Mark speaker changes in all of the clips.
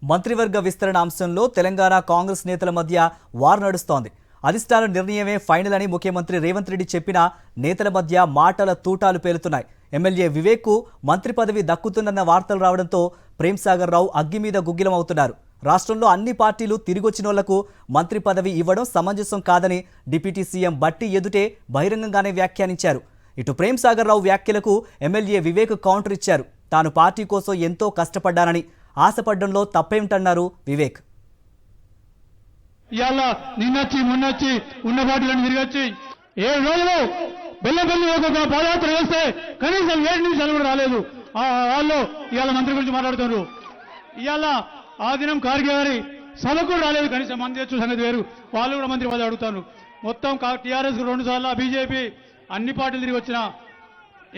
Speaker 1: మంత్రివర్గ విస్తరణ అంశంలో తెలంగాణ కాంగ్రెస్ నేతల మధ్య వార్ నడుస్తోంది. అధిష్టాన నిర్ణయమే ఫైనల్ అని ముఖ్యమంత్రి రేవంత్ రెడ్డి చెప్పినా నేతల మధ్య మాటల తూటాలు పేలుతున్నాయి. ఎమ్మెల్యే వివేక్కు మంత్రి పదవి దక్కుతుందన్న వార్తలు రావడంతో ప్రేమ్సాగర్ రావు అగ్గి మీద గుగ్గిలమవుతున్నారు. రాష్ట్రంలో అన్ని పార్టీలు తిరిగొచ్చినోళ్లకు మంత్రి పదవి ఇవ్వడం సమంజసం కాదని డిప్యూటీ సీఎం బట్టి ఎదుటే బహిరంగంగానే వ్యాఖ్యానించారు. ఇటు ప్రేమ్సాగర్ రావు వ్యాఖ్యలకు ఎమ్మెల్యే వివేక్ కౌంటర్ ఇచ్చారు. తాను పార్టీ కోసం ఎంతో కష్టపడ్డానని, ఆశపడ్డంలో తప్పేమిటన్నారు వివేక్.
Speaker 2: ఇవాళ నిన్నొచ్చి మొన్నొచ్చి ఉన్న పార్టీలను తిరిగొచ్చి 7 రోజులు బెల్లపల్లి ఒక పాదయాత్ర చేస్తే కనీసం 7 నిమిషాలు కూడా రాలేదు. వాళ్ళు ఇవాళ మంత్రి గురించి మాట్లాడుతున్నారు. ఇవాళ ఆ దినం ఖార్గే గారి సభకు కూడా రాలేదు. కనీసం మంది తెచ్చు సంగతి వేరు, వాళ్ళు కూడా మంత్రి పదవి అడుగుతాను. మొత్తం టీఆర్ఎస్ 2 సార్లు, బీజేపీ అన్ని పార్టీలు తిరిగి వచ్చిన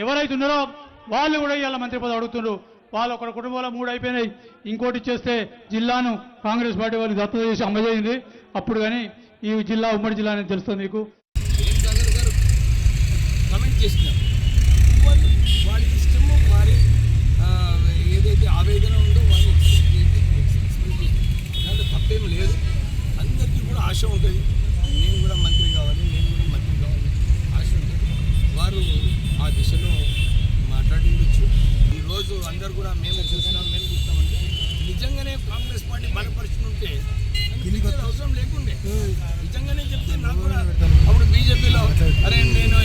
Speaker 2: ఎవరైతే ఉన్నారో వాళ్ళు కూడా ఇవాళ మంత్రి పదవి అడుగుతున్నారు. వాళ్ళు ఒక కుటుంబంలో 3 అయిపోయినాయి. ఇంకోటి ఇచ్చేస్తే జిల్లాను కాంగ్రెస్ పార్టీ వాళ్ళు దత్తత చేసి అమ్మజేయింది. అప్పుడు కానీ ఈ జిల్లా ఉమ్మడి జిల్లా అనేది తెలుస్తుంది మీకు.
Speaker 3: కమెంట్ చేస్తున్నారు వారి ఇష్టము, వారి ఏదైతే ఆవేదన ఉందో వారి దాంట్లో తప్పేం లేదు. అందరికీ కూడా ఆశ ఉంటుంది, నేను కూడా మంత్రి కావాలి, నేను కూడా మంత్రి కావాలి ఆశ ఉంటుంది. వారు ఆ దిశలో మాట్లాడిండొచ్చు. ఈరోజు అందరు కూడా మేము చూస్తామంటే నిజంగానే కాంగ్రెస్ పార్టీ బలపరుచుకుంటే అవసరం లేకుండే. నిజంగానే చెప్తే నాకు కూడా అప్పుడు బీజేపీలో అరే నేను